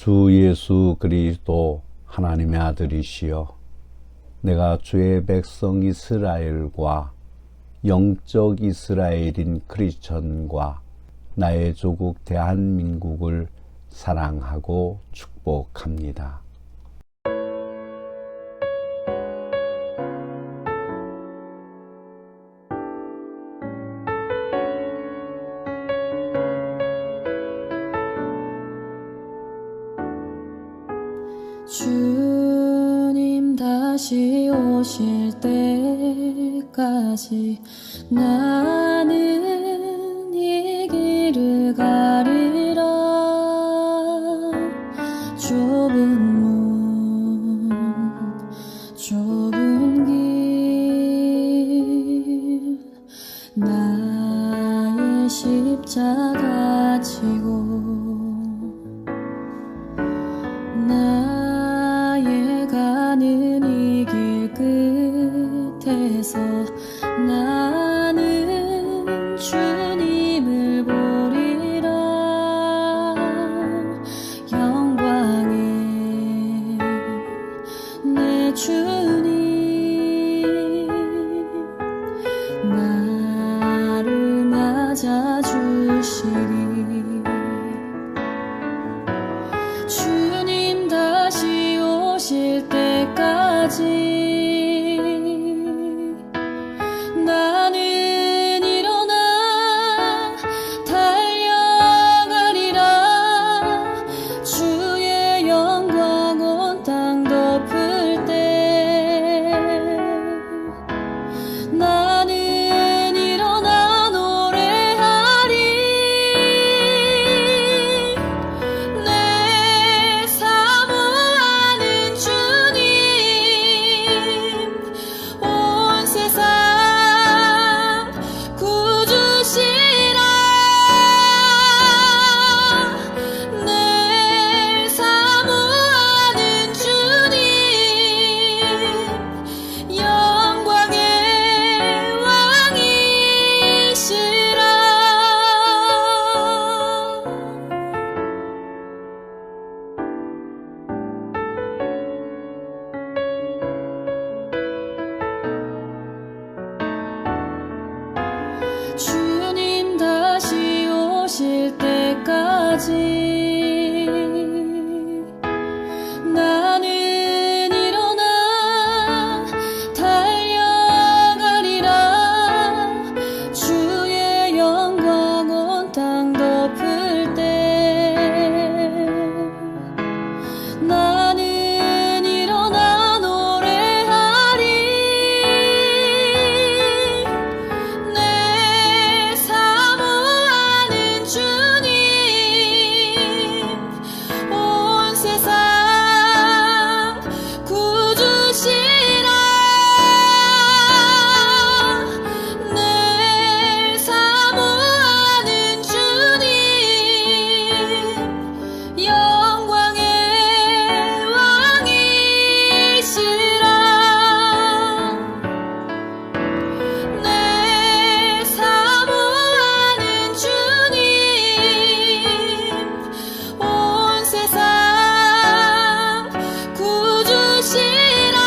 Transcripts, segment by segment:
주 예수 그리스도 하나님의 아들이시여, 내가 주의 백성 이스라엘과 영적 이스라엘인 크리스천과 나의 조국 대한민국을 사랑하고 축복합니다. 주님 다시 오실 때까지 나는 이 길을 가리라. 좁은 문, 좁은 길, 나의 십자가 지고 나의 가는 이 길 끝에서 나는 주님을 보리라. 영광에 내 주님 나를 맞아주시리. 주님 다시 오실 때까지 나는 일어나 달려가리라. 주의 영광 온 땅 덮을 때 나는 일어나 노래하리. 내 사모하는 주님, 온 세상 구주시라. 내 사모하는 주님, 영광의 왕이시라. 주님 다시 오실 때까지 나는 일어나 달려가리라. 주의 영광 온 땅 덮을 때 나는 일어나 노래하리. 내 사모하는 주님, 온 세상 구주시라. 내 사모하는 주님, 영광의 왕이시라. 내 사모하는 주님, 온 세상 구주시라.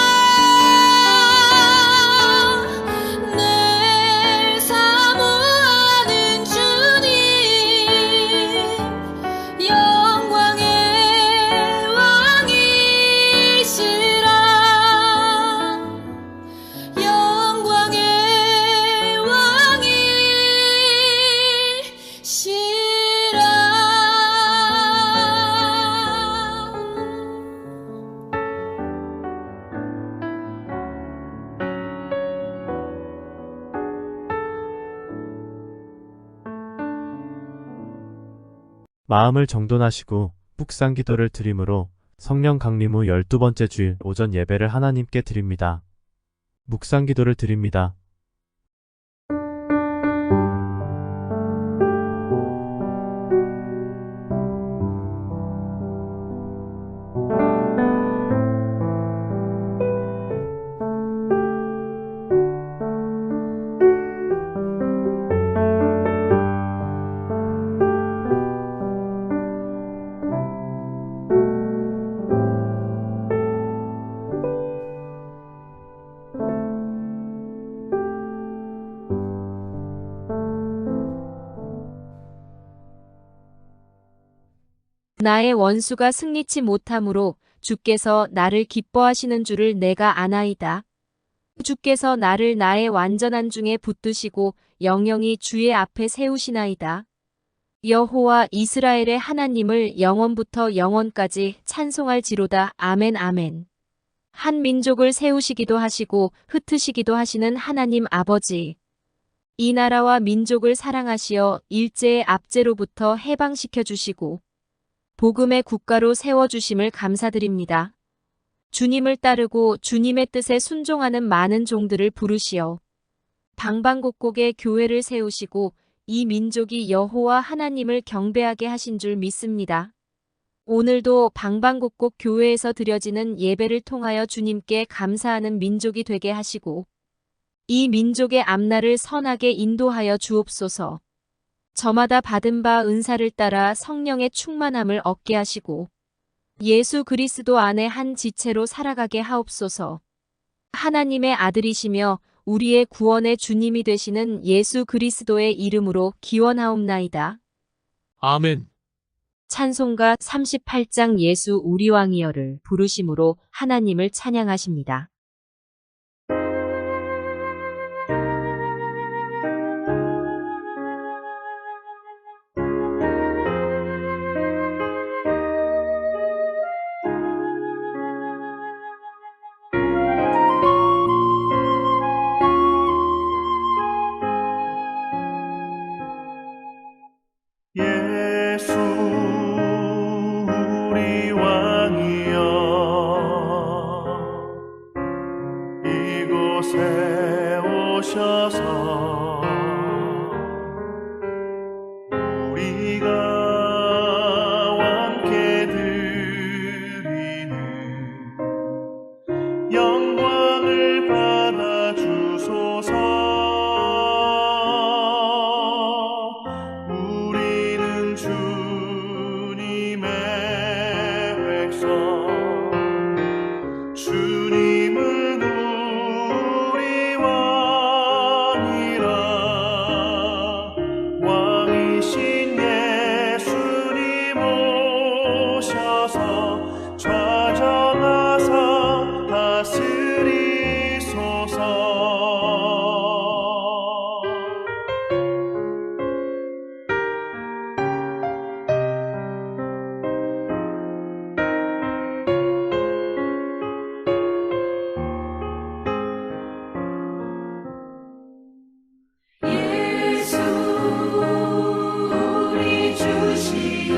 내 사모하는 주님, 영광의 왕이시라. 영광의 왕이시라. 마음을 정돈하시고 묵상 기도를 드림으로 성령 강림 후 12번째 주일 오전 예배를 하나님께 드립니다. 묵상 기도를 드립니다. 나의 원수가 승리치 못하므로 주께서 나를 기뻐하시는 줄을 내가 아나이다. 주께서 나를 나의 완전한 중에 붙드시고 영영이 주의 앞에 세우시나이다. 여호와 이스라엘의 하나님을 영원부터 영원까지 찬송할지로다. 아멘 아멘. 한 민족을 세우시기도 하시고 흩으시기도 하시는 하나님 아버지. 이 나라와 민족을 사랑하시어 일제의 압제로부터 해방시켜 주시고 복음의 국가로 세워주심을 감사드립니다. 주님을 따르고 주님의 뜻에 순종하는 많은 종들을 부르시어 방방곡곡에 교회를 세우시고 이 민족이 여호와 하나님을 경배하게 하신 줄 믿습니다. 오늘도 방방곡곡 교회에서 드려지는 예배를 통하여 주님께 감사하는 민족이 되게 하시고 이 민족의 앞날을 선하게 인도하여 주옵소서. 저마다 받은 바 은사를 따라 성령의 충만함을 얻게 하시고 예수 그리스도 안에 한 지체로 살아가게 하옵소서. 하나님의 아들이시며 우리의 구원의 주님이 되시는 예수 그리스도의 이름으로 기원하옵나이다. 아멘. 찬송가 38장 예수 우리 왕이여를 부르심으로 하나님을 찬양하십니다. 예수 우리 왕이여 이곳에 오셔서 우리가 왕께 드리는 영광을 받아 주소서. 주님의 백성 주님은 우리 왕이라 왕이신 예수님 오셔서 좌정하사 다스리소서. 예수 우리 주시여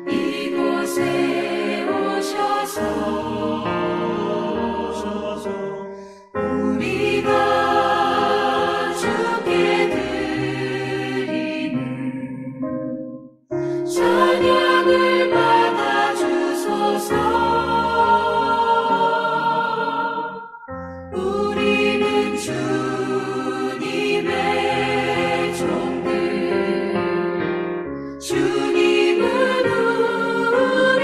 이곳에 오셔서 우리가 주께 드리는 찬양을 받아 주소서. 우리는 주님의 종들 주님은 우리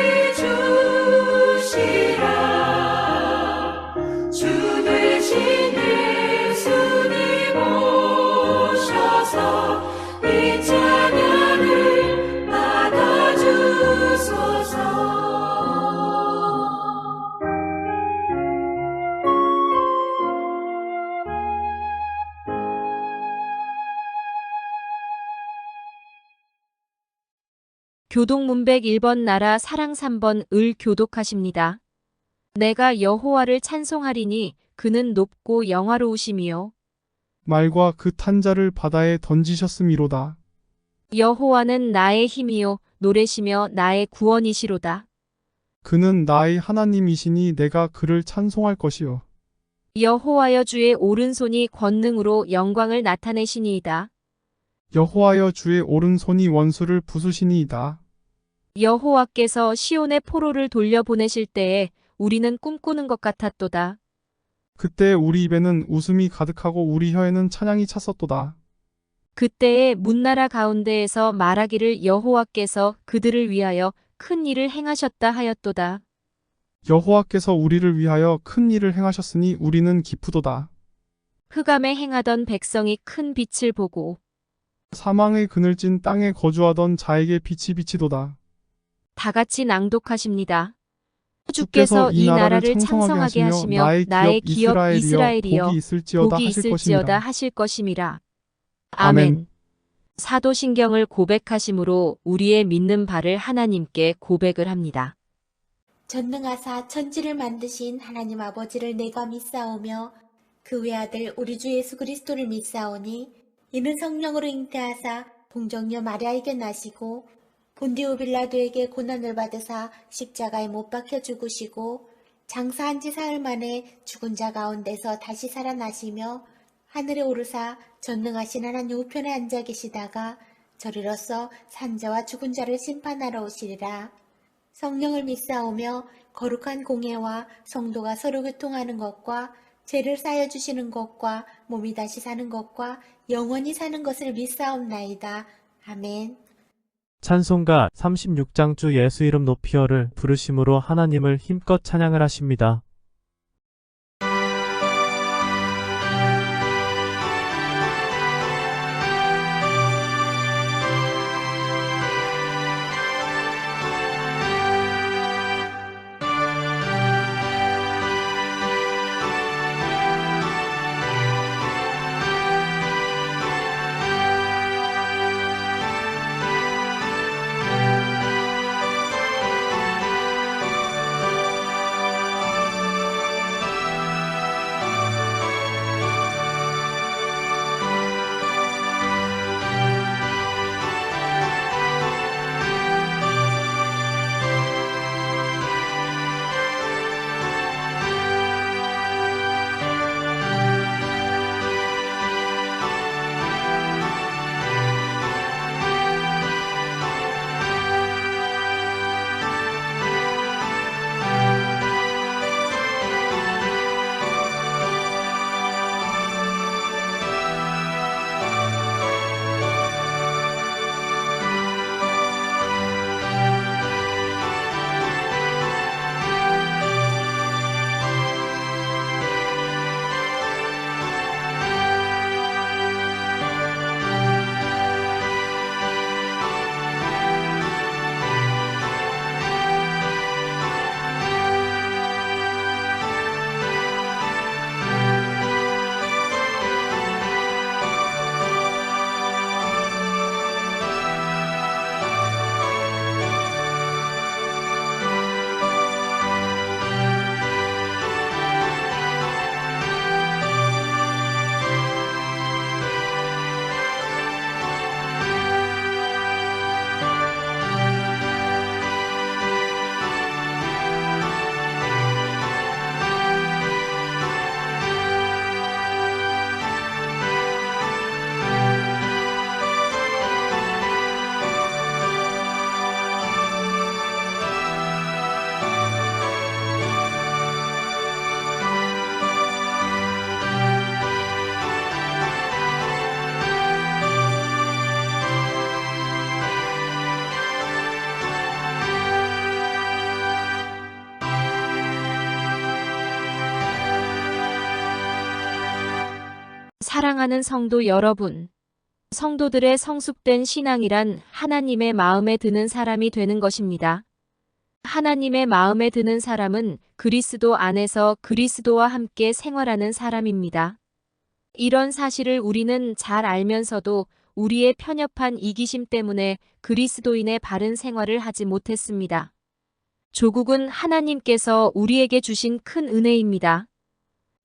주시라. 주 되신 예수님 오셔서 이 찬양을 받아 주소서. 교독문백 1번 나라 사랑 3번 을 교독하십니다. 내가 여호와를 찬송하리니 그는 높고 영화로우심이요 말과 그 탄자를 바다에 던지셨음이로다. 여호와는 나의 힘이요 노래시며 나의 구원이시로다. 그는 나의 하나님이시니 내가 그를 찬송할 것이요. 여호와여 주의 오른손이 권능으로 영광을 나타내시니이다. 여호와여 주의 오른손이 원수를 부수시니이다. 여호와께서 시온의 포로를 돌려보내실 때에 우리는 꿈꾸는 것 같았도다. 그때 우리 입에는 웃음이 가득하고 우리 혀에는 찬양이 찼었도다. 그때에 문나라 가운데에서 말하기를 여호와께서 그들을 위하여 큰 일을 행하셨다 하였도다. 여호와께서 우리를 위하여 큰 일을 행하셨으니 우리는 기쁘도다. 흑암에 행하던 백성이 큰 빛을 보고 사망의 그늘진 땅에 거주하던 자에게 빛이 비치도다. 다 같이 낭독하십니다. 주께서 이 나라를 창성하게 하시며 나의 기업 이스라엘이여 복이 있을지어다 하실 것임이라. 아멘. 사도신경을 고백하심으로 우리의 믿는 바를 하나님께 고백을 합니다. 전능하사 천지를 만드신 하나님 아버지를 내가 믿사오며 그 외아들 우리 주 예수 그리스도를 믿사오니 이는 성령으로 잉태하사 동정녀 마리아에게 나시고 본디오 빌라도에게 고난을 받으사 십자가에 못 박혀 죽으시고 장사한 지 사흘 만에 죽은 자 가운데서 다시 살아나시며 하늘에 오르사 전능하신 하나님 우편에 앉아 계시다가 저리로서 산자와 죽은 자를 심판하러 오시리라. 성령을 믿사오며 거룩한 공예와 성도가 서로 교통하는 것과 죄를 쌓여 주시는 것과 몸이 다시 사는 것과 영원히 사는 것을 믿사옵나이다. 아멘. 찬송가 36장 주 예수 이름 높이어를 부르심으로 하나님을 힘껏 찬양을 하십니다. 사랑하는 성도 여러분, 성도들의 성숙된 신앙이란 하나님의 마음에 드는 사람이 되는 것입니다. 하나님의 마음에 드는 사람은 그리스도 안에서 그리스도와 함께 생활하는 사람입니다. 이런 사실을 우리는 잘 알면서도 우리의 편협한 이기심 때문에 그리스도인의 바른 생활을 하지 못했습니다. 조국은 하나님께서 우리에게 주신 큰 은혜입니다.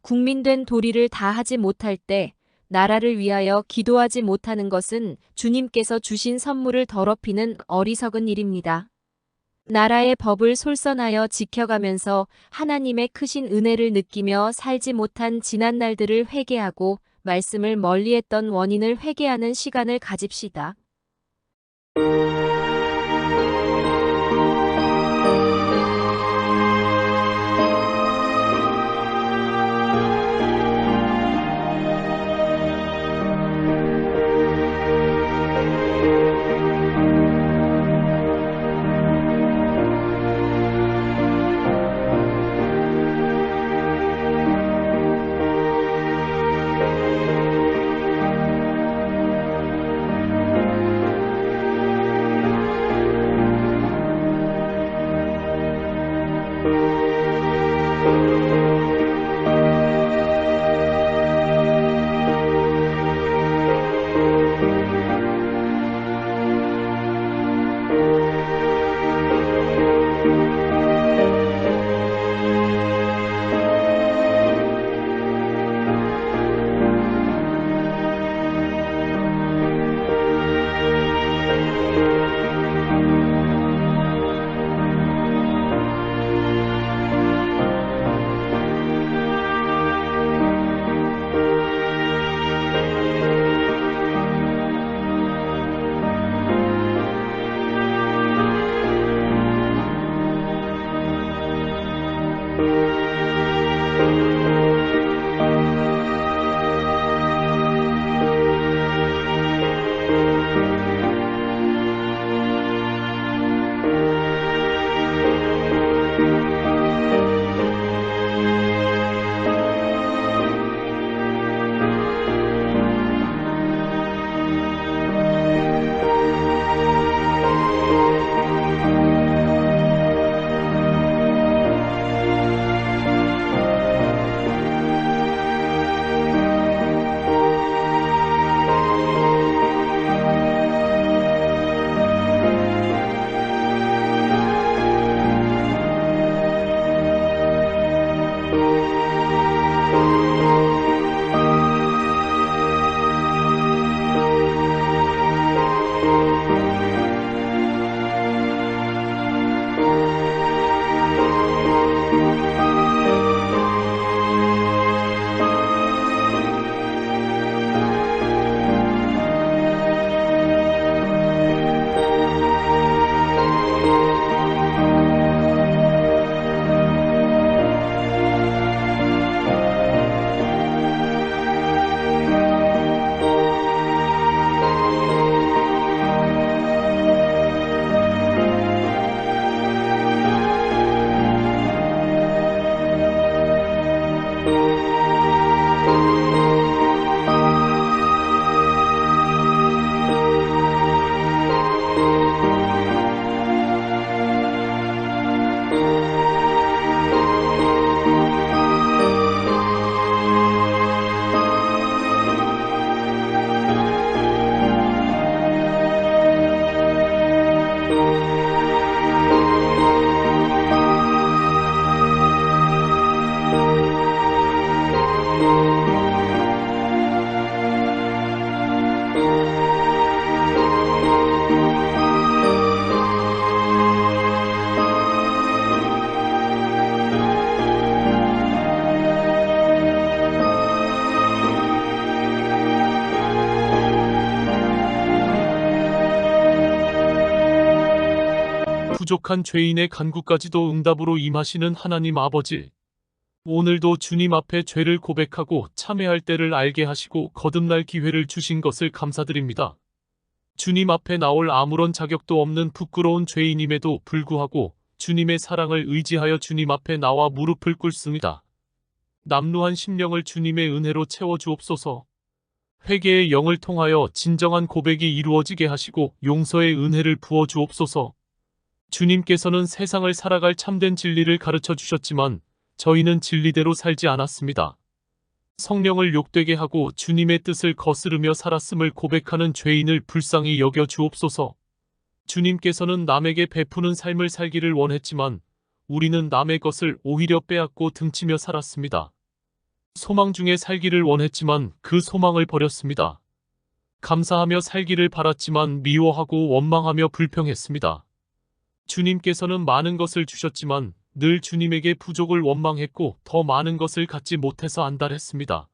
국민된 도리를 다 하지 못할 때 나라를 위하여 기도하지 못하는 것은 주님께서 주신 선물을 더럽히는 어리석은 일입니다. 나라의 법을 솔선하여 지켜가면서 하나님의 크신 은혜를 느끼며 살지 못한 지난 날들을 회개하고 말씀을 멀리했던 원인을 회개하는 시간을 가집시다. 부족한 죄인의 간구까지도 응답으로 임하시는 하나님 아버지. 오늘도 주님 앞에 죄를 고백하고 참회할 때를 알게 하시고 거듭날 기회를 주신 것을 감사드립니다. 주님 앞에 나올 아무런 자격도 없는 부끄러운 죄인임에도 불구하고 주님의 사랑을 의지하여 주님 앞에 나와 무릎을 꿇습니다. 남루한 심령을 주님의 은혜로 채워주옵소서. 회개의 영을 통하여 진정한 고백이 이루어지게 하시고 용서의 은혜를 부어주옵소서. 주님께서는 세상을 살아갈 참된 진리를 가르쳐 주셨지만 저희는 진리대로 살지 않았습니다. 성령을 욕되게 하고 주님의 뜻을 거스르며 살았음을 고백하는 죄인을 불쌍히 여겨 주옵소서. 주님께서는 남에게 베푸는 삶을 살기를 원했지만 우리는 남의 것을 오히려 빼앗고 등치며 살았습니다. 소망 중에 살기를 원했지만 그 소망을 버렸습니다. 감사하며 살기를 바랐지만 미워하고 원망하며 불평했습니다. 주님께서는 많은 것을 주셨지만 늘 주님에게 부족을 원망했고 더 많은 것을 갖지 못해서 안달했습니다.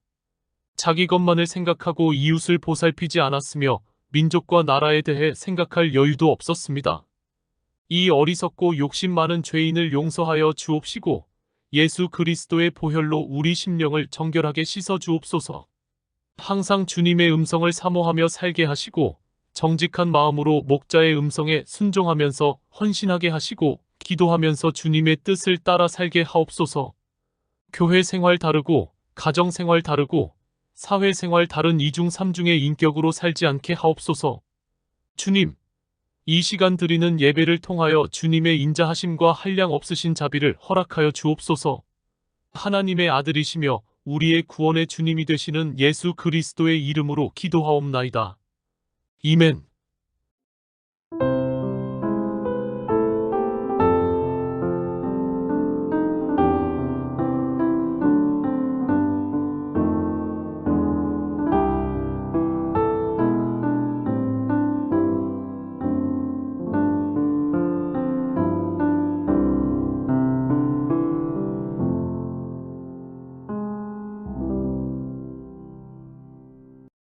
자기 것만을 생각하고 이웃을 보살피지 않았으며 민족과 나라에 대해 생각할 여유도 없었습니다. 이 어리석고 욕심 많은 죄인을 용서하여 주옵시고 예수 그리스도의 보혈로 우리 심령을 정결하게 씻어 주옵소서. 항상 주님의 음성을 사모하며 살게 하시고 정직한 마음으로 목자의 음성에 순종하면서 헌신하게 하시고 기도하면서 주님의 뜻을 따라 살게 하옵소서. 교회 생활 다르고 가정 생활 다르고 사회 생활 다른 이중 삼중의 인격으로 살지 않게 하옵소서. 주님, 이 시간 드리는 예배를 통하여 주님의 인자하심과 한량 없으신 자비를 허락하여 주옵소서. 하나님의 아들이시며 우리의 구원의 주님이 되시는 예수 그리스도의 이름으로 기도하옵나이다. 아멘.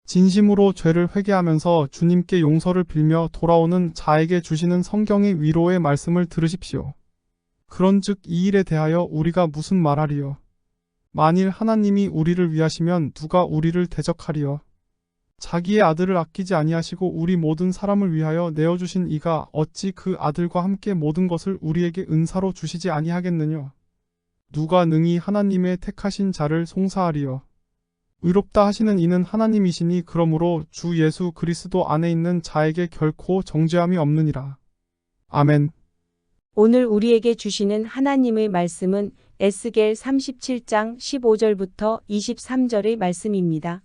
진심으로 죄를 회개하면서 주님께 용서를 빌며 돌아오는 자에게 주시는 성경의 위로의 말씀을 들으십시오. 그런즉 이 일에 대하여 우리가 무슨 말하리요? 만일 하나님이 우리를 위하시면 누가 우리를 대적하리요? 자기의 아들을 아끼지 아니하시고 우리 모든 사람을 위하여 내어주신 이가 어찌 그 아들과 함께 모든 것을 우리에게 은사로 주시지 아니하겠느냐? 누가 능히 하나님의 택하신 자를 송사하리요? 의롭다 하시는 이는 하나님이시니 그러므로 주 예수 그리스도 안에 있는 자에게 결코 정죄함이 없느니라. 아멘. 오늘 우리에게 주시는 하나님의 말씀은 에스겔 37장 15절부터 23절의 말씀입니다.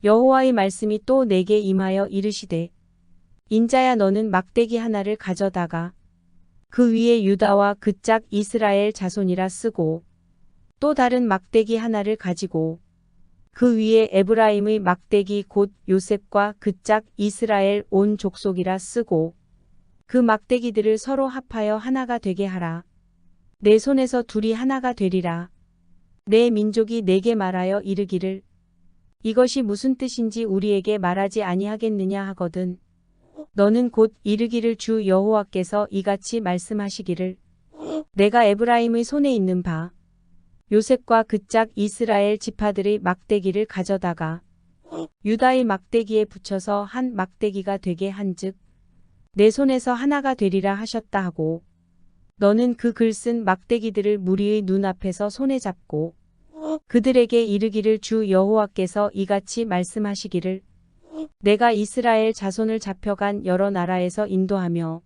여호와의 말씀이 또 내게 임하여 이르시되 인자야 너는 막대기 하나를 가져다가 그 위에 유다와 그 짝 이스라엘 자손이라 쓰고 또 다른 막대기 하나를 가지고 그 위에 에브라임의 막대기 곧 요셉과 그 짝 이스라엘 온 족속이라 쓰고 그 막대기들을 서로 합하여 하나가 되게 하라. 내 손에서 둘이 하나가 되리라. 내 민족이 내게 말하여 이르기를 이것이 무슨 뜻인지 우리에게 말하지 아니하겠느냐 하거든. 너는 곧 이르기를 주 여호와께서 이같이 말씀하시기를 내가 에브라임의 손에 있는 바 요셉과 그 짝 이스라엘 지파들의 막대기를 가져다가 유다의 막대기에 붙여서 한 막대기가 되게 한즉 내 손에서 하나가 되리라 하셨다 하고 너는 그 글 쓴 막대기들을 무리의 눈앞에서 손에 잡고 그들에게 이르기를 주 여호와께서 이같이 말씀하시기를 내가 이스라엘 자손을 잡혀간 여러 나라에서 인도하며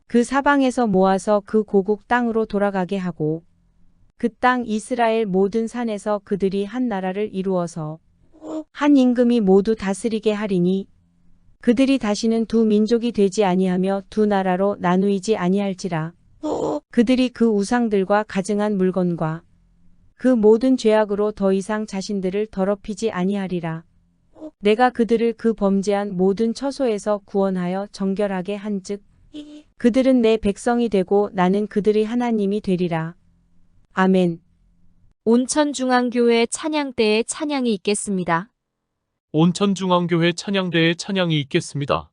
그 사방에서 모아서 그 고국 땅으로 돌아가게 하고 그 땅 이스라엘 모든 산에서 그들이 한 나라를 이루어서 한 임금이 모두 다스리게 하리니 그들이 다시는 두 민족이 되지 아니하며 두 나라로 나누이지 아니할지라. 그들이 그 우상들과 가증한 물건과 그 모든 죄악으로 더 이상 자신들을 더럽히지 아니하리라. 내가 그들을 그 범죄한 모든 처소에서 구원하여 정결하게 한즉 그들은 내 백성이 되고 나는 그들의 하나님이 되리라. 아멘. 온천중앙교회 찬양대에 찬양이 있겠습니다. 온천중앙교회 찬양대에 찬양이 있겠습니다.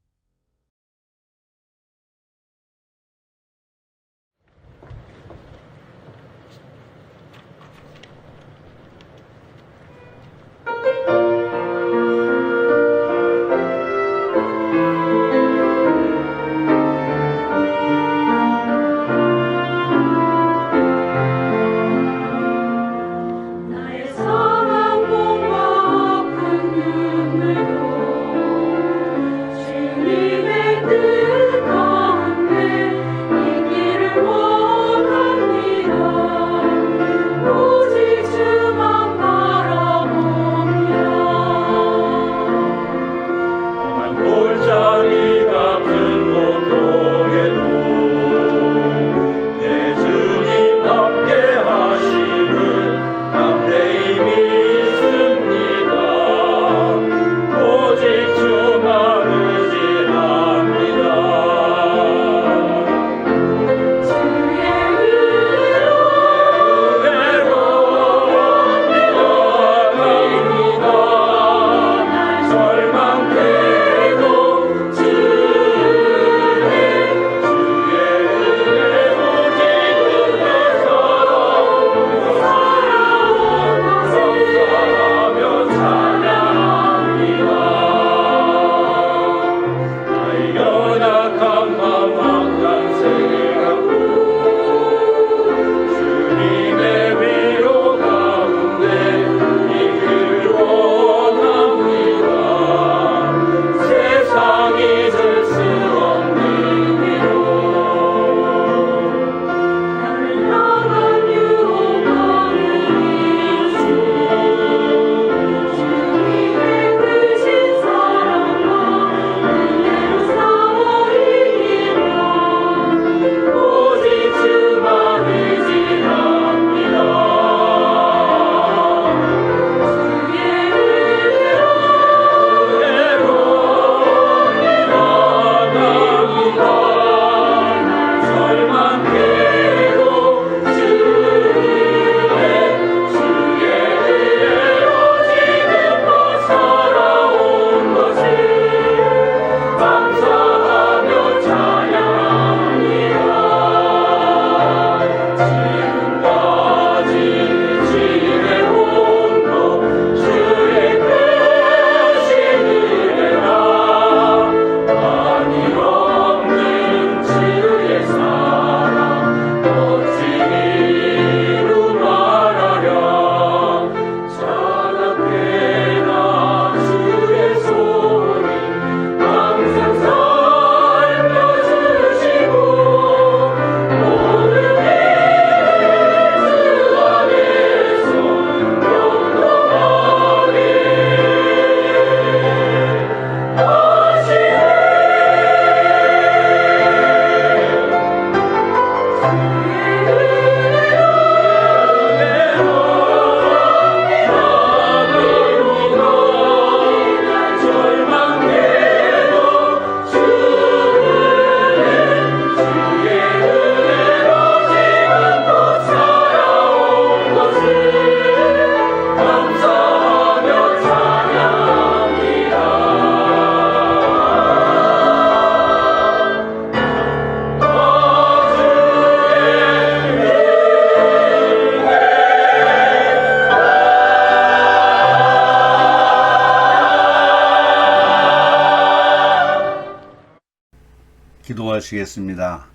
기도하시겠습니다.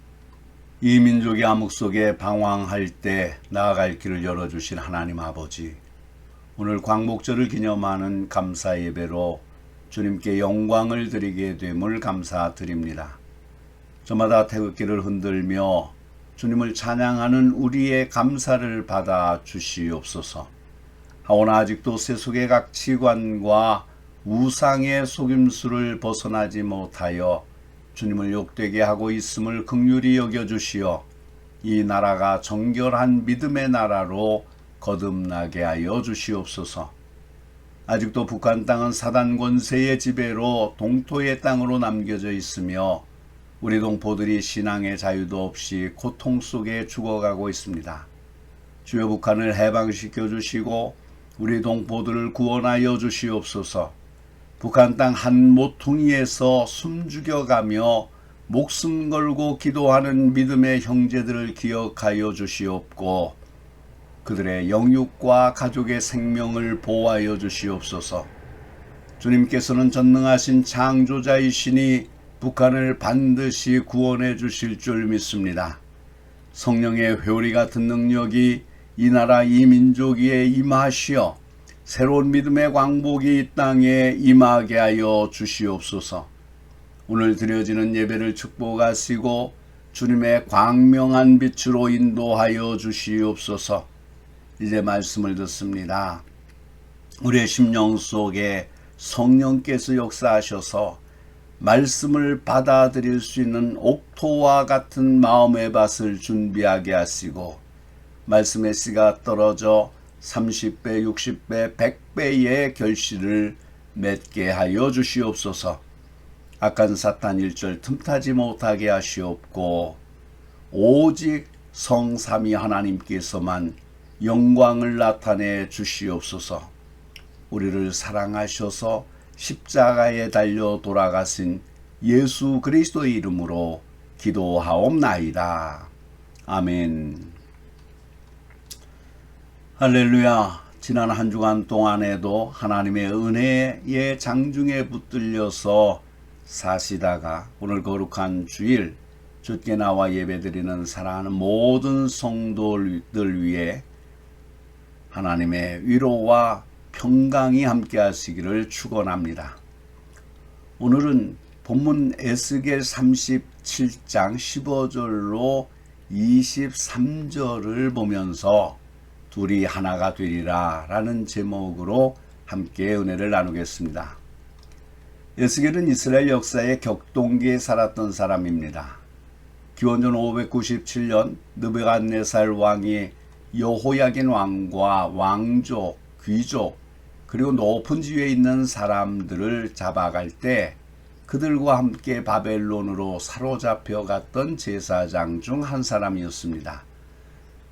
이 민족이 암흑 속에 방황할 때 나아갈 길을 열어주신 하나님 아버지, 오늘 광복절을 기념하는 감사 예배로 주님께 영광을 드리게 됨을 감사드립니다. 저마다 태극기를 흔들며 주님을 찬양하는 우리의 감사를 받아 주시옵소서. 하오나 아직도 세속의 각 치관과 우상의 속임수를 벗어나지 못하여 주님을 욕되게 하고 있음을 긍휼히 여겨주시어 이 나라가 정결한 믿음의 나라로 거듭나게 하여 주시옵소서. 아직도 북한 땅은 사단 권세의 지배로 동토의 땅으로 남겨져 있으며 우리 동포들이 신앙의 자유도 없이 고통 속에 죽어가고 있습니다. 주여 북한을 해방시켜 주시고 우리 동포들을 구원하여 주시옵소서. 북한 땅 한 모퉁이에서 숨죽여가며 목숨 걸고 기도하는 믿음의 형제들을 기억하여 주시옵고 그들의 영육과 가족의 생명을 보호하여 주시옵소서. 주님께서는 전능하신 창조자이시니 북한을 반드시 구원해 주실 줄 믿습니다. 성령의 회오리 같은 능력이 이 나라 이 민족 위에 임하시어 새로운 믿음의 광복이 이 땅에 임하게 하여 주시옵소서. 오늘 드려지는 예배를 축복하시고 주님의 광명한 빛으로 인도하여 주시옵소서. 이제 말씀을 듣습니다. 우리의 심령 속에 성령께서 역사하셔서 말씀을 받아들일 수 있는 옥토와 같은 마음의 밭을 준비하게 하시고 말씀의 씨가 떨어져 30배, 60배, 100배의 결실을 맺게 하여 주시옵소서. 악한 사탄 일절 틈타지 못하게 하시옵고 오직 성삼위 하나님께서만 영광을 나타내 주시옵소서. 우리를 사랑하셔서 십자가에 달려 돌아가신 예수 그리스도의 이름으로 기도하옵나이다. 아멘. 할렐루야. 지난 한 주간 동안에도 하나님의 은혜의 장중에 붙들려서 사시다가 오늘 거룩한 주일 주께 나와 예배드리는 사랑하는 모든 성도들 위해 하나님의 위로와 평강이 함께 하시기를 축원합니다. 오늘은 본문 에스겔 37장 15절로 23절을 보면서 둘이 하나가 되리라 라는 제목으로 함께 은혜를 나누겠습니다. 에스겔은 이스라엘 역사의 격동기에 살았던 사람입니다. 기원전 597년 느부갓네살 왕이 여호야긴 왕과 왕족, 귀족, 그리고 높은 지위에 있는 사람들을 잡아갈 때 그들과 함께 바벨론으로 사로잡혀 갔던 제사장 중 한 사람이었습니다.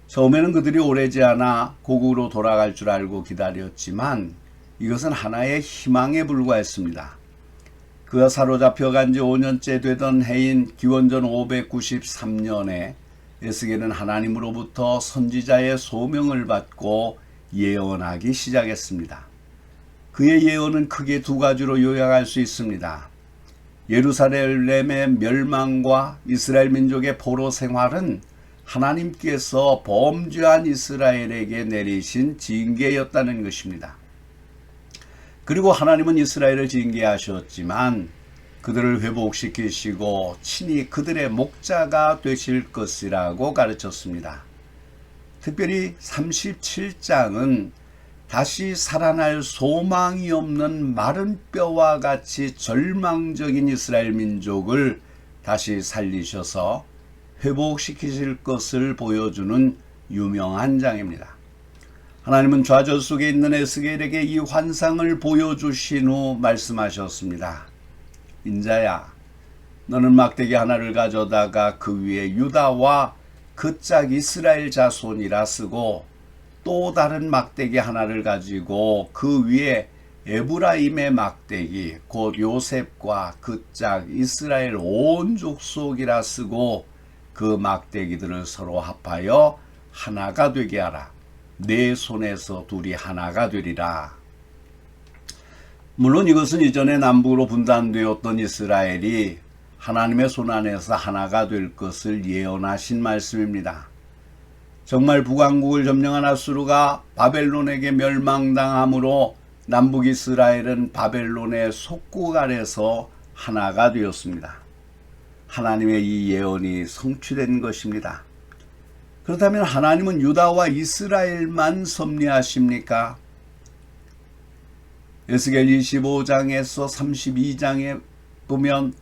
처음에는 그들이 오래지 않아 고국으로 돌아갈 줄 알고 기다렸지만 이것은 하나의 희망에 불과했습니다. 그가 사로잡혀 간 지 5년째 되던 해인 기원전 593년에 에스겔은 하나님으로부터 선지자의 소명을 받고 예언하기 시작했습니다. 그의 예언은 크게 두 가지로 요약할 수 있습니다. 예루살렘의 멸망과 이스라엘 민족의 포로 생활은 하나님께서 범죄한 이스라엘에게 내리신 징계였다는 것입니다. 그리고 하나님은 이스라엘을 징계하셨지만 그들을 회복시키시고 친히 그들의 목자가 되실 것이라고 가르쳤습니다. 특별히 37장은 다시 살아날 소망이 없는 마른 뼈와 같이 절망적인 이스라엘 민족을 다시 살리셔서 회복시키실 것을 보여주는 유명한 장입니다. 하나님은 좌절 속에 있는 에스겔에게 이 환상을 보여주신 후 말씀하셨습니다. 인자야, 너는 막대기 하나를 가져다가 그 위에 유다와 그 짝 이스라엘 자손이라 쓰고 또 다른 막대기 하나를 가지고 그 위에 에브라임의 막대기 곧 요셉과 그 짝 이스라엘 온 족속이라 쓰고 그 막대기들을 서로 합하여 하나가 되게 하라. 내 손에서 둘이 하나가 되리라. 물론 이것은 이전에 남북으로 분단되었던 이스라엘이 하나님의 손 안에서 하나가 될 것을 예언하신 말씀입니다. 정말 북왕국을 점령한 아수르가 바벨론에게 멸망당함으로 남북 이스라엘은 바벨론의 속국 아래서 하나가 되었습니다. 하나님의 이 예언이 성취된 것입니다. 그렇다면 하나님은 유다와 이스라엘만 섭리하십니까? 에스겔 25장에서 32장에 보면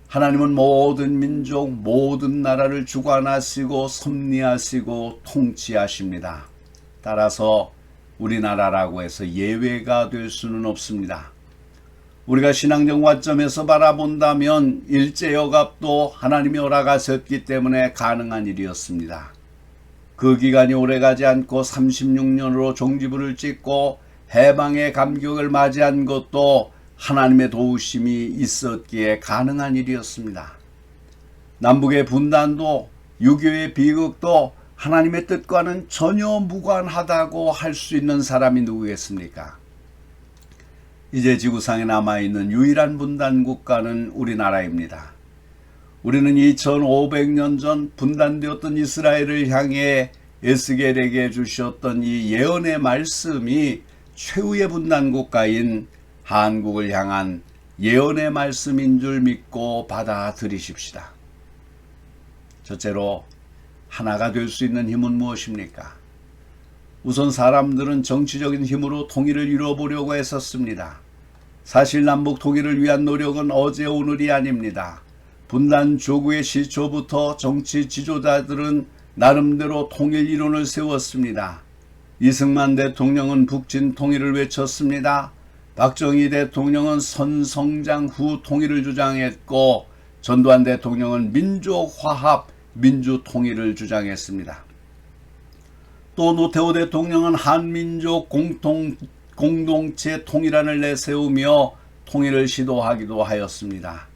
하나님은 모든 민족, 모든 나라를 주관하시고 섭리하시고 통치하십니다. 따라서 우리나라라고 해서 예외가 될 수는 없습니다. 우리가 신앙적 관점에서 바라본다면 일제여갑도 하나님이 허락하셨기 때문에 가능한 일이었습니다. 그 기간이 오래가지 않고 36년으로 종지부를 찍고 해방의 감격을 맞이한 것도 하나님의 도우심이 있었기에 가능한 일이었습니다. 남북의 분단도 유교의 비극도 하나님의 뜻과는 전혀 무관하다고 할 수 있는 사람이 누구겠습니까? 이제 지구상에 남아있는 유일한 분단 국가는 우리나라입니다. 우리는 2500년 전 분단되었던 이스라엘을 향해 에스겔에게 주셨던 이 예언의 말씀이 최후의 분단 국가인 한국을 향한 예언의 말씀인 줄 믿고 받아들이십시다. 첫째로 하나가 될 수 있는 힘은 무엇입니까? 우선 사람들은 정치적인 힘으로 통일을 이루어보려고 했었습니다. 사실 남북 통일을 위한 노력은 어제 오늘이 아닙니다. 분단 조국의 시초부터 정치 지도자들은 나름대로 통일 이론을 세웠습니다. 이승만 대통령은 북진 통일을 외쳤습니다. 박정희 대통령은 선성장 후 통일을 주장했고 전두환 대통령은 민족화합, 민주통일을 주장했습니다. 또 노태우 대통령은 한민족 공동체 통일안을 내세우며 통일을 시도하기도 하였습니다.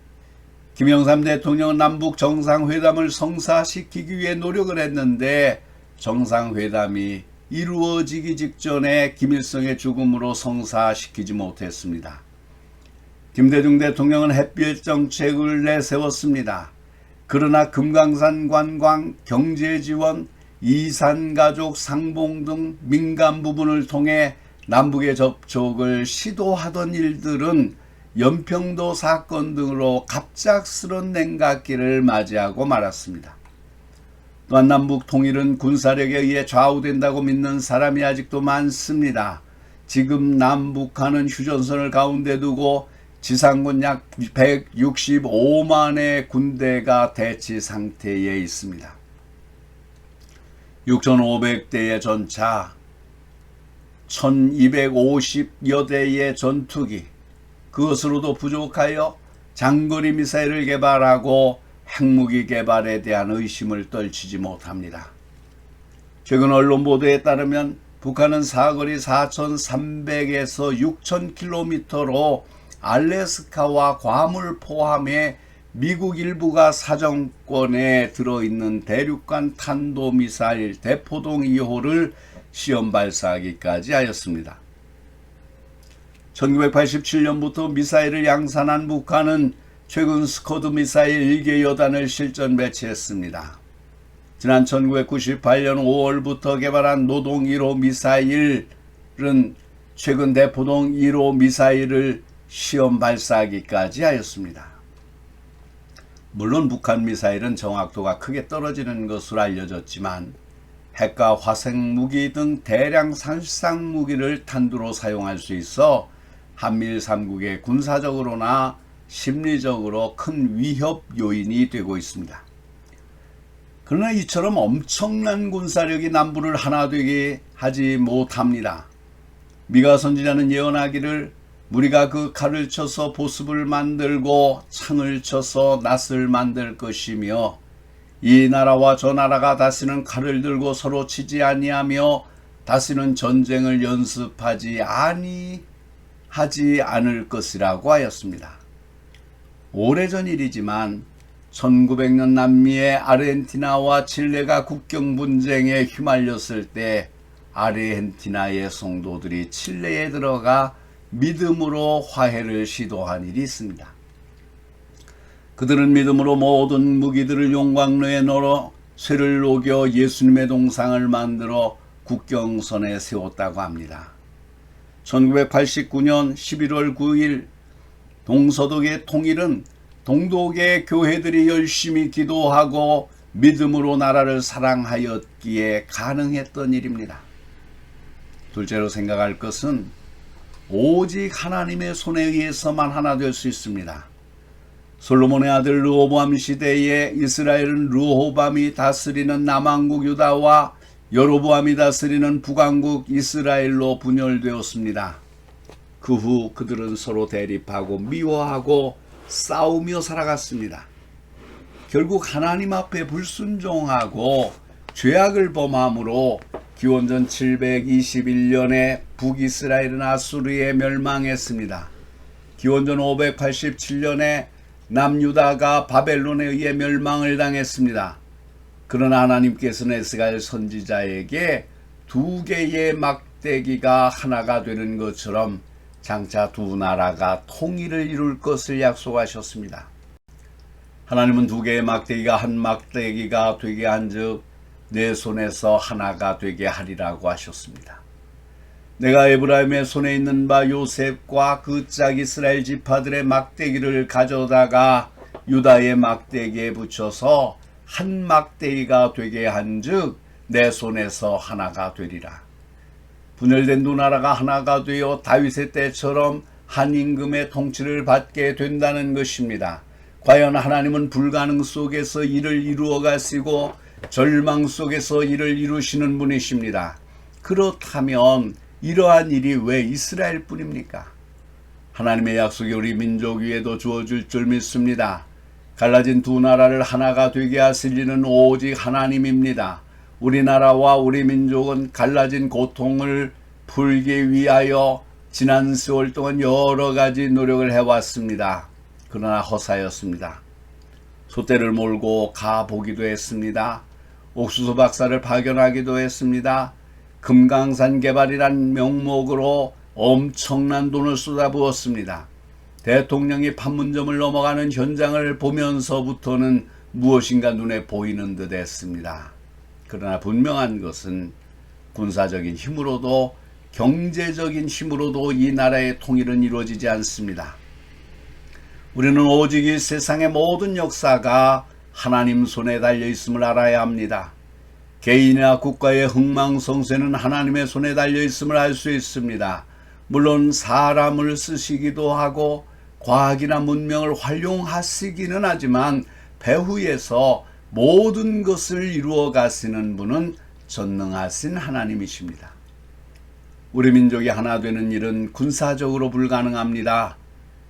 김영삼 대통령은 남북 정상회담을 성사시키기 위해 노력을 했는데 정상회담이 이루어지기 직전에 김일성의 죽음으로 성사시키지 못했습니다. 김대중 대통령은 햇빛 정책을 내세웠습니다. 그러나 금강산 관광, 경제지원, 이산가족, 상봉 등 민간 부분을 통해 남북의 접촉을 시도하던 일들은 연평도 사건 등으로 갑작스런 냉각기를 맞이하고 말았습니다. 또한 남북 통일은 군사력에 의해 좌우된다고 믿는 사람이 아직도 많습니다. 지금 남북한은 휴전선을 가운데 두고 지상군 약 165만의 군대가 대치 상태에 있습니다. 6,500대의 전차, 1,250여 대의 전투기, 그것으로도 부족하여 장거리 미사일을 개발하고 핵무기 개발에 대한 의심을 떨치지 못합니다. 최근 언론 보도에 따르면 북한은 사거리 4,300에서 6,000km로 알래스카와 괌을 포함해 미국 일부가 사정권에 들어있는 대륙간 탄도미사일 대포동 2호를 시험 발사하기까지 하였습니다. 1987년부터 미사일을 양산한 북한은 최근 스커드 미사일 1개 여단을 실전 배치했습니다. 지난 1998년 5월부터 개발한 노동 1호 미사일은 최근 대포동 1호 미사일을 시험 발사하기까지 하였습니다. 물론 북한 미사일은 정확도가 크게 떨어지는 것으로 알려졌지만 핵과 화생무기 등 대량 살상무기를 탄두로 사용할 수 있어 한미일 3국의 군사적으로나 심리적으로 큰 위협 요인이 되고 있습니다. 그러나 이처럼 엄청난 군사력이 남부를 하나 되게 하지 못합니다. 미가 선지자는 예언하기를 우리가 그 칼을 쳐서 보습을 만들고 창을 쳐서 낫을 만들 것이며 이 나라와 저 나라가 다시는 칼을 들고 서로 치지 아니하며 다시는 전쟁을 연습하지 않을 것이라고 하였습니다. 오래전 일이지만 1900년 남미의 아르헨티나와 칠레가 국경 분쟁에 휘말렸을 때 아르헨티나의 성도들이 칠레에 들어가 믿음으로 화해를 시도한 일이 있습니다. 그들은 믿음으로 모든 무기들을 용광로에 넣어 쇠를 녹여 예수님의 동상을 만들어 국경선에 세웠다고 합니다. 1989년 11월 9일 동서독의 통일은 동독의 교회들이 열심히 기도하고 믿음으로 나라를 사랑하였기에 가능했던 일입니다. 둘째로 생각할 것은 오직 하나님의 손에 의해서만 하나 될 수 있습니다. 솔로몬의 아들 르호보암 시대에 이스라엘은 르호밤이 다스리는 남왕국 유다와 여로보암이 다스리는 북왕국 이스라엘로 분열되었습니다. 그 후 그들은 서로 대립하고 미워하고 싸우며 살아갔습니다. 결국 하나님 앞에 불순종하고 죄악을 범함으로 기원전 721년에 북이스라엘은 아수르에 멸망했습니다. 기원전 587년에 남유다가 바벨론에 의해 멸망을 당했습니다. 그러나 하나님께서는 에스겔 선지자에게 두 개의 막대기가 하나가 되는 것처럼 장차 두 나라가 통일을 이룰 것을 약속하셨습니다. 하나님은 두 개의 막대기가 한 막대기가 되게 한즉 내 손에서 하나가 되게 하리라고 하셨습니다. 내가 에브라임의 손에 있는 바 요셉과 그 짝 이스라엘 지파들의 막대기를 가져다가 유다의 막대기에 붙여서 한 막대기가 되게 한즉 내 손에서 하나가 되리라. 분열된 두 나라가 하나가 되어 다윗의 때처럼 한 임금의 통치를 받게 된다는 것입니다. 과연 하나님은 불가능 속에서 일을 이루어 가시고 절망 속에서 일을 이루시는 분이십니다. 그렇다면 이러한 일이 왜 이스라엘 뿐입니까? 하나님의 약속이 우리 민족 위에도 주어질 줄 믿습니다. 갈라진 두 나라를 하나가 되게 하실 이는 오직 하나님입니다. 우리나라와 우리 민족은 갈라진 고통을 풀기 위하여 지난 세월 동안 여러 가지 노력을 해왔습니다. 그러나 허사였습니다. 소떼를 몰고 가보기도 했습니다. 옥수수 박사를 파견하기도 했습니다. 금강산 개발이란 명목으로 엄청난 돈을 쏟아부었습니다. 대통령이 판문점을 넘어가는 현장을 보면서부터는 무엇인가 눈에 보이는 듯 했습니다. 그러나 분명한 것은 군사적인 힘으로도 경제적인 힘으로도 이 나라의 통일은 이루어지지 않습니다. 우리는 오직 이 세상의 모든 역사가 하나님 손에 달려 있음을 알아야 합니다. 개인이나 국가의 흥망성쇠는 하나님의 손에 달려 있음을 알 수 있습니다. 물론 사람을 쓰시기도 하고 과학이나 문명을 활용하시기는 하지만 배후에서 모든 것을 이루어 가시는 분은 전능하신 하나님이십니다. 우리 민족이 하나 되는 일은 군사적으로 불가능합니다.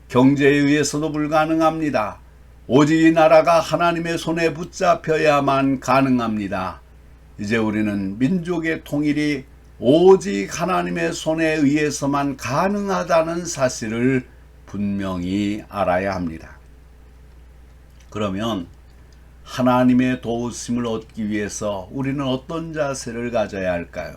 경제에 의해서도 불가능합니다. 오직 이 나라가 하나님의 손에 붙잡혀야만 가능합니다. 이제 우리는 민족의 통일이 오직 하나님의 손에 의해서만 가능하다는 사실을 분명히 알아야 합니다. 그러면 하나님의 도우심을 얻기 위해서 우리는 어떤 자세를 가져야 할까요?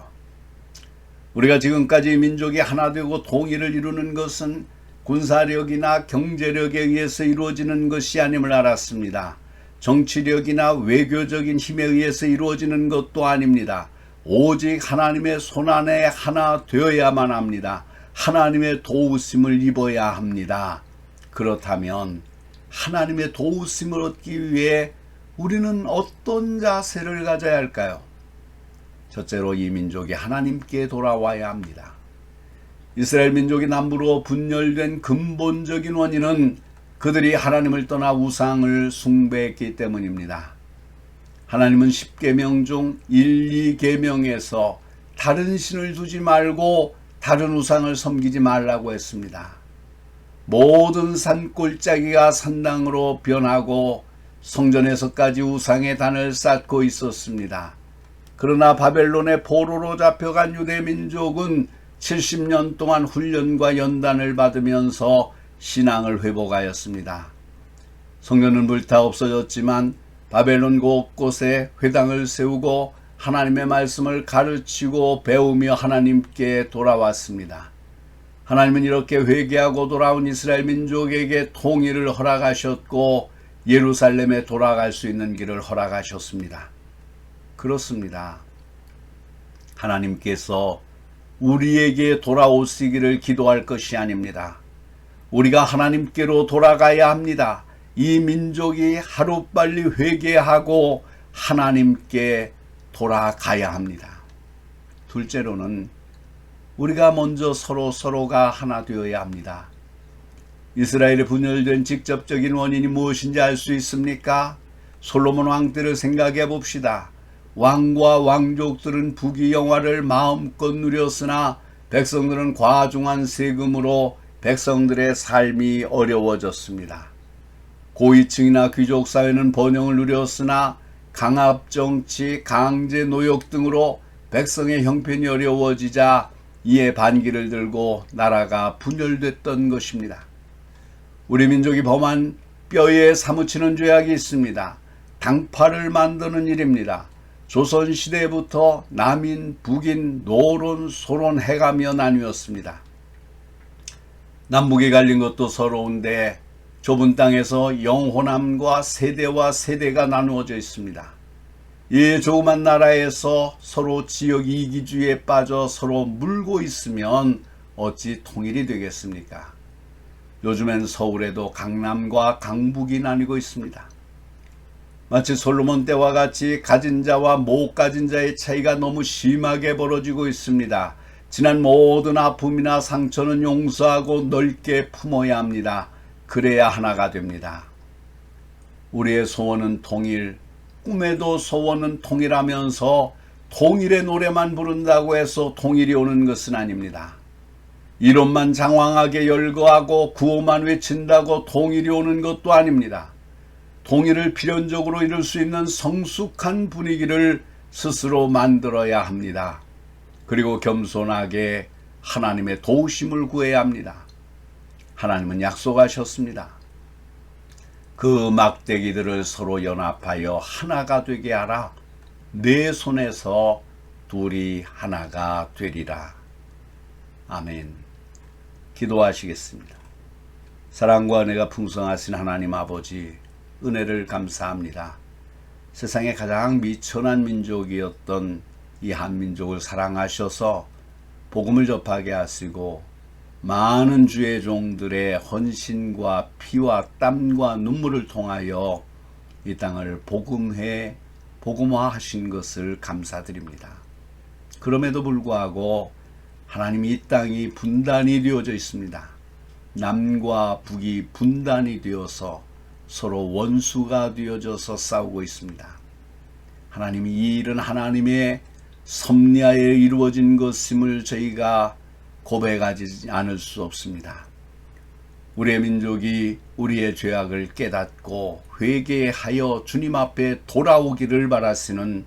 우리가 지금까지 민족이 하나 되고 통일을 이루는 것은 군사력이나 경제력에 의해서 이루어지는 것이 아님을 알았습니다. 정치력이나 외교적인 힘에 의해서 이루어지는 것도 아닙니다. 오직 하나님의 손안에 하나 되어야만 합니다. 하나님의 도우심을 입어야 합니다. 그렇다면 하나님의 도우심을 얻기 위해 우리는 어떤 자세를 가져야 할까요? 첫째로 이 민족이 하나님께 돌아와야 합니다. 이스라엘 민족이 남부로 분열된 근본적인 원인은 그들이 하나님을 떠나 우상을 숭배했기 때문입니다. 하나님은 10계명 중 1, 2계명에서 다른 신을 두지 말고 다른 우상을 섬기지 말라고 했습니다. 모든 산골짜기가 산당으로 변하고 성전에서까지 우상의 단을 쌓고 있었습니다. 그러나 바벨론의 포로로 잡혀간 유대 민족은 70년 동안 훈련과 연단을 받으면서 신앙을 회복하였습니다. 성전은 불타 없어졌지만 바벨론 곳곳에 회당을 세우고 하나님의 말씀을 가르치고 배우며 하나님께 돌아왔습니다. 하나님은 이렇게 회개하고 돌아온 이스라엘 민족에게 통일을 허락하셨고 예루살렘에 돌아갈 수 있는 길을 허락하셨습니다. 그렇습니다. 하나님께서 우리에게 돌아오시기를 기도할 것이 아닙니다. 우리가 하나님께로 돌아가야 합니다. 이 민족이 하루빨리 회개하고 하나님께 돌아가야 합니다. 둘째로는 우리가 먼저 서로가 하나 되어야 합니다. 이스라엘이 분열된 직접적인 원인이 무엇인지 알 수 있습니까? 솔로몬 왕 때를 생각해 봅시다. 왕과 왕족들은 부귀영화를 마음껏 누렸으나 백성들은 과중한 세금으로 백성들의 삶이 어려워졌습니다. 고위층이나 귀족 사회는 번영을 누렸으나 강압정치, 강제 노역 등으로 백성의 형편이 어려워지자 이에 반기를 들고 나라가 분열됐던 것입니다. 우리 민족이 범한 뼈에 사무치는 죄악이 있습니다. 당파를 만드는 일입니다. 조선시대부터 남인, 북인, 노론, 소론 해가며 나뉘었습니다. 남북이 갈린 것도 서러운데 좁은 땅에서 영혼함과 세대와 세대가 나누어져 있습니다. 이 조그만 나라에서 서로 지역 이기주의에 빠져 서로 물고 있으면 어찌 통일이 되겠습니까? 요즘엔 서울에도 강남과 강북이 나뉘고 있습니다. 마치 솔로몬 때와 같이 가진 자와 못 가진 자의 차이가 너무 심하게 벌어지고 있습니다. 지난 모든 아픔이나 상처는 용서하고 넓게 품어야 합니다. 그래야 하나가 됩니다. 우리의 소원은 통일, 꿈에도 소원은 통일하면서 통일의 노래만 부른다고 해서 통일이 오는 것은 아닙니다. 이론만 장황하게 열거하고 구호만 외친다고 통일이 오는 것도 아닙니다. 통일을 필연적으로 이룰 수 있는 성숙한 분위기를 스스로 만들어야 합니다. 그리고 겸손하게 하나님의 도우심을 구해야 합니다. 하나님은 약속하셨습니다. 그 막대기들을 서로 연합하여 하나가 되게 하라. 내 손에서 둘이 하나가 되리라. 아멘. 기도하시겠습니다. 사랑과 은혜가 풍성하신 하나님 아버지, 은혜를 감사합니다. 세상에 가장 미천한 민족이었던 이 한민족을 사랑하셔서 복음을 접하게 하시고 많은 주의 종들의 헌신과 피와 땀과 눈물을 통하여 이 땅을 복음화하신 것을 감사드립니다. 그럼에도 불구하고 하나님 이 땅이 분단이 되어져 있습니다. 남과 북이 분단이 되어서 서로 원수가 되어져서 싸우고 있습니다. 하나님이 이 일은 하나님의 섭리하에 이루어진 것임을 저희가 고백하지 않을 수 없습니다. 우리의 민족이 우리의 죄악을 깨닫고 회개하여 주님 앞에 돌아오기를 바라시는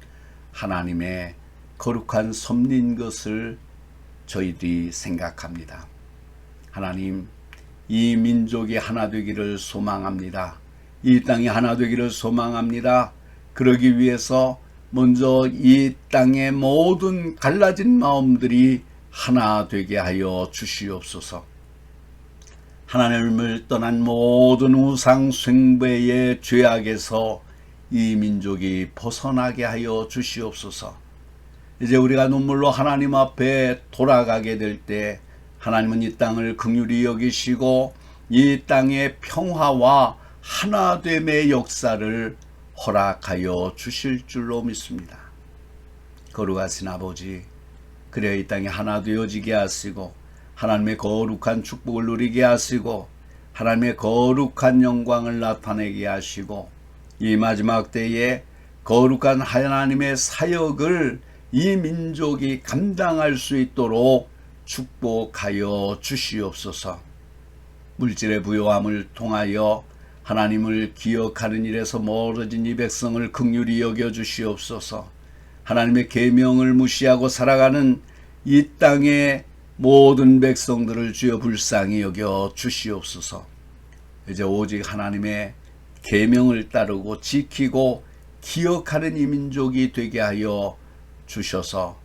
하나님의 거룩한 섭리인 것을 저희들이 생각합니다. 하나님, 이 민족이 하나 되기를 소망합니다. 이 땅이 하나 되기를 소망합니다. 그러기 위해서 먼저 이 땅의 모든 갈라진 마음들이 하나 되게 하여 주시옵소서. 하나님을 떠난 모든 우상 숭배의 죄악에서 이 민족이 벗어나게 하여 주시옵소서. 이제 우리가 눈물로 하나님 앞에 돌아가게 될 때 하나님은 이 땅을 긍휼히 여기시고 이 땅의 평화와 하나됨의 역사를 허락하여 주실 줄로 믿습니다. 거룩하신 아버지, 그래야 이 땅이 하나 되어지게 하시고 하나님의 거룩한 축복을 누리게 하시고 하나님의 거룩한 영광을 나타내게 하시고 이 마지막 때에 거룩한 하나님의 사역을 이 민족이 감당할 수 있도록 축복하여 주시옵소서. 물질의 부요함을 통하여 하나님을 기억하는 일에서 멀어진 이 백성을 긍휼히 여겨 주시옵소서. 하나님의 계명을 무시하고 살아가는 이 땅의 모든 백성들을 주여 불쌍히 여겨 주시옵소서. 이제 오직 하나님의 계명을 따르고 지키고 기억하는 이 민족이 되게 하여 주셔서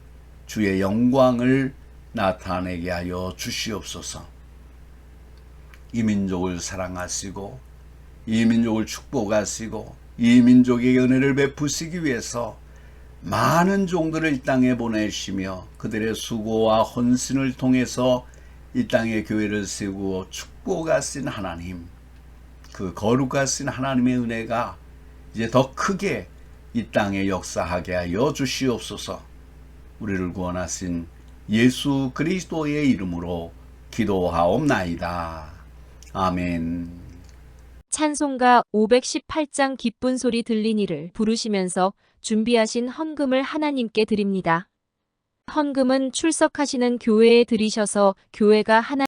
주의 영광을 나타내게 하여 주시옵소서. 이 민족을 사랑하시고 이 민족을 축복하시고 이 민족에게 은혜를 베푸시기 위해서 많은 종들을 이 땅에 보내시며 그들의 수고와 헌신을 통해서 이 땅에 교회를 세우고 축복하신 하나님, 그 거룩하신 하나님의 은혜가 이제 더 크게 이 땅에 역사하게 하여 주시옵소서. 우리를 구원하신 예수 그리스도의 이름으로 기도하옵나이다. 아멘. 찬송가 518장 기쁜 소리 들리니를 부르시면서 준비하신 헌금을 하나님께 드립니다. 헌금은 출석하시는 교회에 드리셔서 교회가 하나님